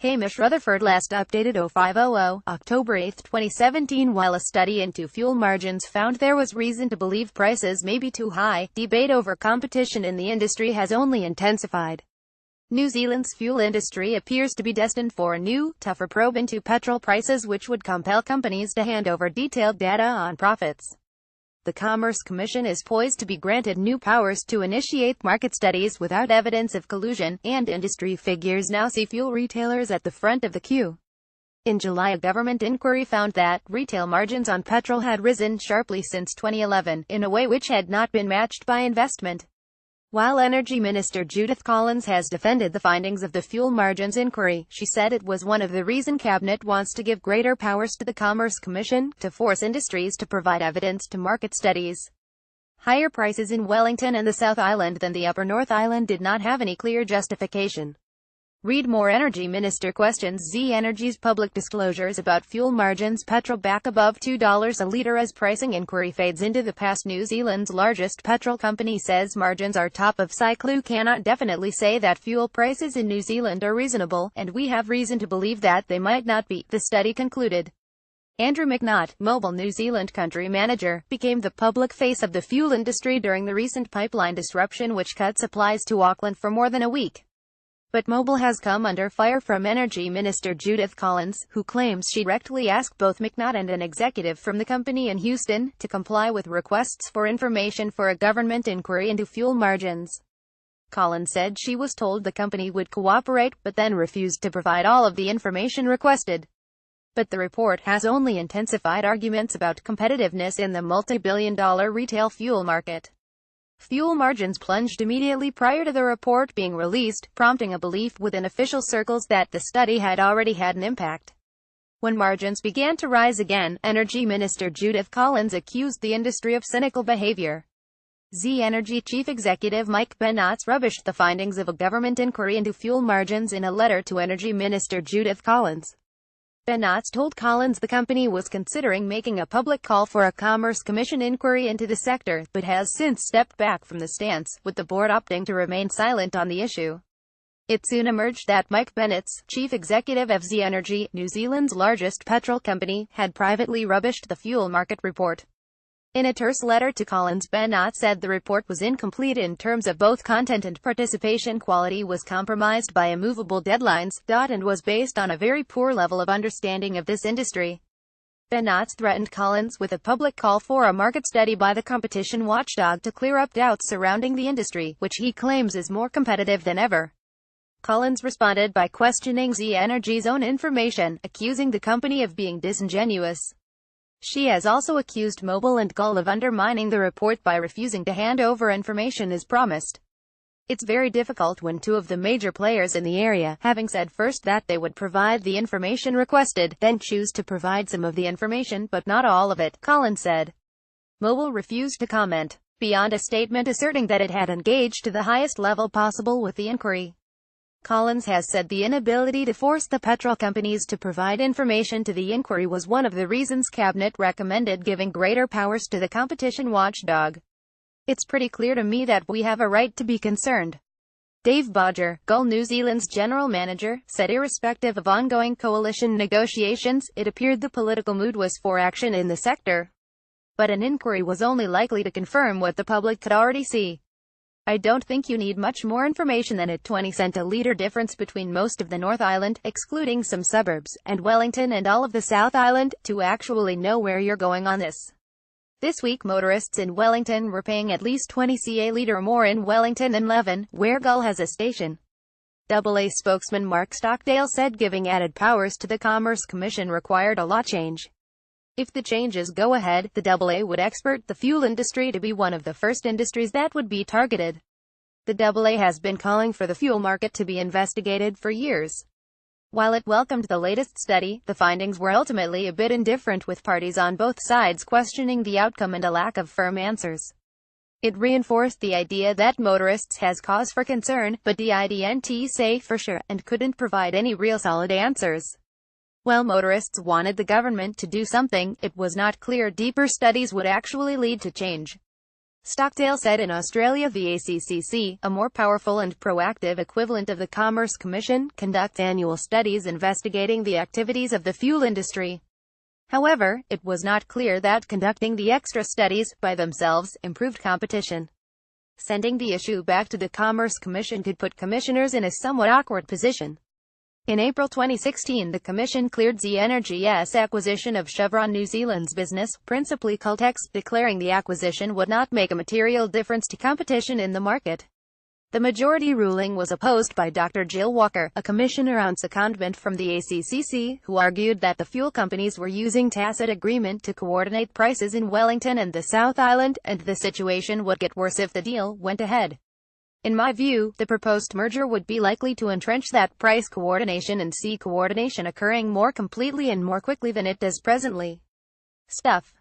HAMISH RUTHERFORD Last updated 0500, October 8, 2017. While a study into fuel margins found there was reason to believe prices may be too high, debate over competition in the industry has only intensified. New Zealand's fuel industry appears to be destined for a new, tougher probe into petrol prices, which would compel companies to hand over detailed data on profits. The Commerce Commission is poised to be granted new powers to initiate market studies without evidence of collusion, and industry figures now see fuel retailers at the front of the queue. In July, a government inquiry found that retail margins on petrol had risen sharply since 2011, in a way which had not been matched by investment. While Energy Minister Judith Collins has defended the findings of the fuel margins inquiry, she said it was one of the reasons Cabinet wants to give greater powers to the Commerce Commission, to force industries to provide evidence to market studies. Higher prices in Wellington and the South Island than the Upper North Island did not have any clear justification. Read more. Energy Minister questions Z Energy's public disclosures about fuel margins. Petrol back above $2 a litre as pricing inquiry fades into the past. New Zealand's largest petrol company says margins are top of cycle. Cannot definitely say that fuel prices in New Zealand are reasonable, and we have reason to believe that they might not be, the study concluded. Andrew McNaught, Mobil New Zealand country manager, became the public face of the fuel industry during the recent pipeline disruption which cut supplies to Auckland for more than a week. But Mobil has come under fire from Energy Minister Judith Collins, who claims she directly asked both McNaught and an executive from the company in Houston to comply with requests for information for a government inquiry into fuel margins. Collins said she was told the company would cooperate, but then refused to provide all of the information requested. But the report has only intensified arguments about competitiveness in the multi-billion-dollar retail fuel market. Fuel margins plunged immediately prior to the report being released, prompting a belief within official circles that the study had already had an impact. When margins began to rise again, Energy Minister Judith Collins accused the industry of cynical behavior. Z Energy Chief Executive Mike Benatz rubbished the findings of a government inquiry into fuel margins in a letter to Energy Minister Judith Collins. Benatz told Collins the company was considering making a public call for a Commerce Commission inquiry into the sector, but has since stepped back from the stance, with the board opting to remain silent on the issue. It soon emerged that Mike Benatz, chief executive of Z Energy, New Zealand's largest petrol company, had privately rubbished the fuel market report. In a terse letter to Collins, Benatz said the report was incomplete in terms of both content and participation. Quality was compromised by immovable deadlines, and was based on a very poor level of understanding of this industry. Benatz threatened Collins with a public call for a market study by the competition watchdog to clear up doubts surrounding the industry, which he claims is more competitive than ever. Collins responded by questioning Z Energy's own information, accusing the company of being disingenuous. She has also accused Mobil and Gull of undermining the report by refusing to hand over information as promised. It's very difficult when two of the major players in the area, having said first that they would provide the information requested, then choose to provide some of the information but not all of it, Collins said. Mobil refused to comment, beyond a statement asserting that it had engaged to the highest level possible with the inquiry. Collins has said the inability to force the petrol companies to provide information to the inquiry was one of the reasons Cabinet recommended giving greater powers to the competition watchdog. It's pretty clear to me that we have a right to be concerned. Dave Bodger, Gull New Zealand's general manager, said irrespective of ongoing coalition negotiations, it appeared the political mood was for action in the sector. But an inquiry was only likely to confirm what the public could already see. I don't think you need much more information than a 20-cent a litre difference between most of the North Island, excluding some suburbs, and Wellington and all of the South Island, to actually know where you're going on this. This week motorists in Wellington were paying at least 20 ca litre more in Wellington than Leven, where Gull has a station. AA spokesman Mark Stockdale said giving added powers to the Commerce Commission required a law change. If the changes go ahead, the AA would expect the fuel industry to be one of the first industries that would be targeted. The AA has been calling for the fuel market to be investigated for years. While it welcomed the latest study, the findings were ultimately a bit indifferent, with parties on both sides questioning the outcome and a lack of firm answers. It reinforced the idea that motorists has cause for concern, but didn't say for sure, and couldn't provide any real solid answers. While motorists wanted the government to do something, it was not clear deeper studies would actually lead to change. Stockdale said in Australia the ACCC, a more powerful and proactive equivalent of the Commerce Commission, conducts annual studies investigating the activities of the fuel industry. However, it was not clear that conducting the extra studies, by themselves, improved competition. Sending the issue back to the Commerce Commission could put commissioners in a somewhat awkward position. In April 2016, the Commission cleared Z Energy's acquisition of Chevron New Zealand's business, principally Caltex, declaring the acquisition would not make a material difference to competition in the market. The majority ruling was opposed by Dr. Jill Walker, a commissioner on secondment from the ACCC, who argued that the fuel companies were using tacit agreement to coordinate prices in Wellington and the South Island, and the situation would get worse if the deal went ahead. In my view, the proposed merger would be likely to entrench that price coordination and see coordination occurring more completely and more quickly than it does presently. Stuff.